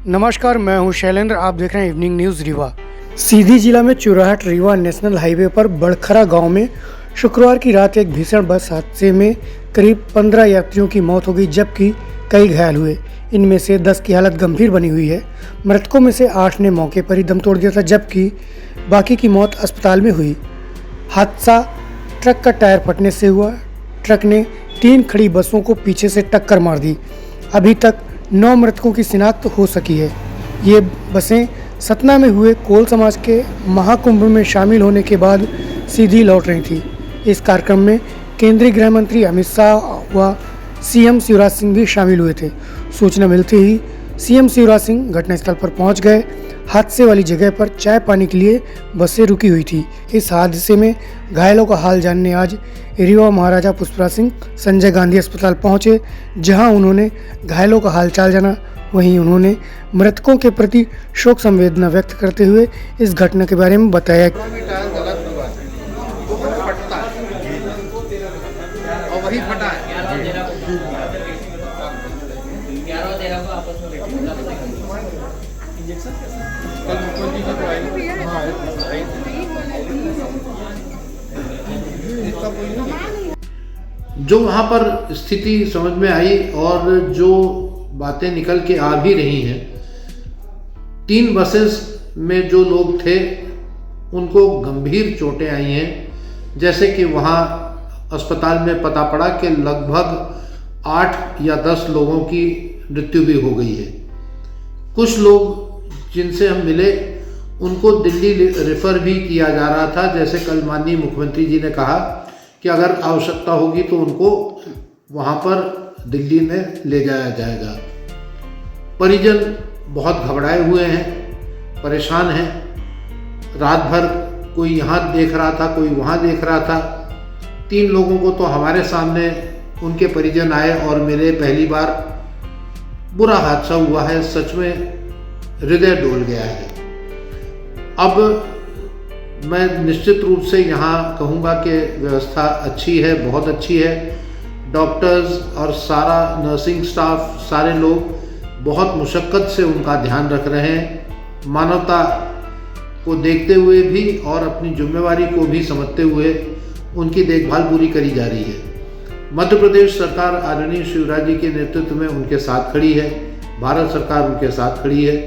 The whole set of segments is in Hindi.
नमस्कार, मैं हूं शैलेंद्र। आप देख रहे हैं इवनिंग न्यूज़ रीवा। सीधी जिला में चुराहट रीवा नेशनल हाईवे पर बड़खरा गांव में शुक्रवार की रात एक भीषण बस हादसे में करीब 15 यात्रियों की मौत हो गई, जबकि कई घायल हुए। इनमें से 10 की हालत गंभीर बनी हुई है। मृतकों में से 8 ने मौके पर ही दम तोड़ दिया था, जबकि बाकी की मौत अस्पताल में हुई। हादसा ट्रक का टायर फटने से हुआ। ट्रक ने 3 खड़ी बसों को पीछे से टक्कर मार दी। अभी तक 9 मृतकों की शिनाख्त हो सकी है। ये बसें सतना में हुए कोल समाज के महाकुंभ में शामिल होने के बाद सीधी लौट रही थी। इस कार्यक्रम में केंद्रीय गृह मंत्री अमित शाह व सीएम शिवराज सिंह भी शामिल हुए थे। सूचना मिलते ही सीएम शिवराज सिंह घटनास्थल पर पहुंच गए। हादसे वाली जगह पर चाय पानी के लिए बसें रुकी हुई थी। इस हादसे में घायलों का हाल जानने आज रीवा महाराजा पुष्पराज सिंह संजय गांधी अस्पताल पहुंचे, जहां उन्होंने घायलों का हालचाल जाना। वहीं उन्होंने मृतकों के प्रति शोक संवेदना व्यक्त करते हुए इस घटना के बारे में बताया। और वही फटा है। जो वहाँ पर स्थिति समझ में आई और जो बातें निकल के आ भी रही हैं, 3 बसेस में जो लोग थे उनको गंभीर चोटें आई हैं। जैसे कि वहाँ अस्पताल में पता पड़ा कि लगभग 8 या 10 लोगों की मृत्यु भी हो गई है। कुछ लोग जिनसे हम मिले उनको दिल्ली रेफर भी किया जा रहा था। जैसे कल माननीय मुख्यमंत्री जी ने कहा कि अगर आवश्यकता होगी तो उनको वहाँ पर दिल्ली में ले जाया जाएगा। परिजन बहुत घबराए हुए हैं, परेशान हैं। रात भर कोई यहाँ देख रहा था, कोई वहाँ देख रहा था। 3 लोगों को तो हमारे सामने उनके परिजन आए और मेरे पहली बार बुरा हादसा हुआ है, सच में हृदय डोल गया है। अब मैं निश्चित रूप से यहाँ कहूँगा कि व्यवस्था अच्छी है, बहुत अच्छी है। डॉक्टर्स और सारा नर्सिंग स्टाफ, सारे लोग बहुत मुशक्क़त से उनका ध्यान रख रहे हैं। मानवता को देखते हुए भी और अपनी जिम्मेवारी को भी समझते हुए उनकी देखभाल पूरी करी जा रही है। मध्य प्रदेश सरकार आदरणीय शिवराज जी के नेतृत्व में उनके साथ खड़ी है, भारत सरकार उनके साथ खड़ी है।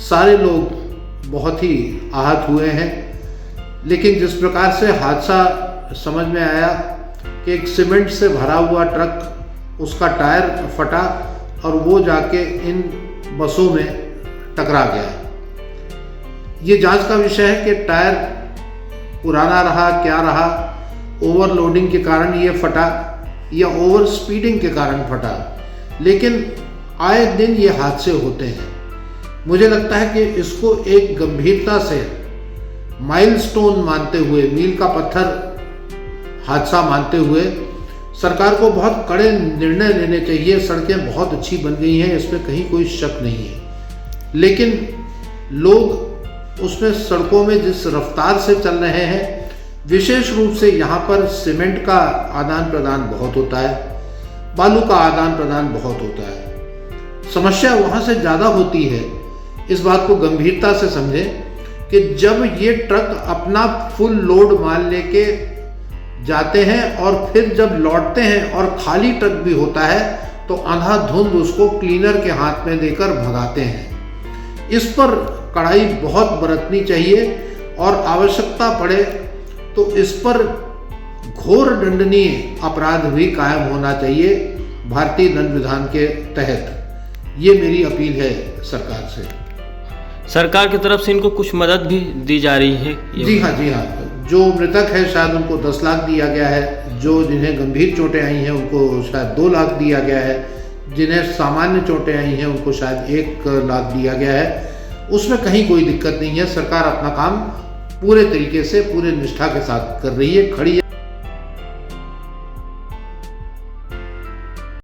सारे लोग बहुत ही आहत हुए हैं, लेकिन जिस प्रकार से हादसा समझ में आया कि एक सीमेंट से भरा हुआ ट्रक, उसका टायर फटा और वो जाके इन बसों में टकरा गया। ये जांच का विषय है कि टायर पुराना रहा, क्या रहा, ओवरलोडिंग के कारण ये फटा या ओवर स्पीडिंग के कारण फटा। लेकिन आए दिन ये हादसे होते हैं। मुझे लगता है कि इसको एक गंभीरता से माइलस्टोन मानते हुए, मील का पत्थर हादसा मानते हुए सरकार को बहुत कड़े निर्णय लेने चाहिए। सड़कें बहुत अच्छी बन गई हैं, इसमें कहीं कोई शक नहीं है, लेकिन लोग उसमें सड़कों में जिस रफ्तार से चल रहे हैं, विशेष रूप से यहाँ पर सीमेंट का आदान प्रदान बहुत होता है, बालू का आदान प्रदान बहुत होता है। समस्या वहाँ से ज़्यादा होती है। इस बात को गंभीरता से समझें कि जब ये ट्रक अपना फुल लोड माल लेके जाते हैं और फिर जब लौटते हैं और खाली ट्रक भी होता है तो अंधाधुंध उसको क्लीनर के हाथ में देकर भगाते हैं। इस पर कड़ाई बहुत बरतनी चाहिए और आवश्यकता पड़े तो इस पर घोर दंडनीय अपराध भी कायम होना चाहिए भारतीय दंड विधान के तहत। ये मेरी अपील है सरकार से। सरकार की तरफ से इनको कुछ मदद भी दी जा रही है? जी हाँ। जो मृतक है शायद उनको 10 लाख दिया गया है। जो जिन्हें गंभीर चोटें आई हैं उनको शायद 2 लाख दिया गया है। जिन्हें सामान्य चोटें आई हैं उनको शायद 1 लाख दिया गया है। उसमें कहीं कोई दिक्कत नहीं है। सरकार अपना काम पूरे तरीके से, पूरे निष्ठा के साथ कर रही है, खड़ी है।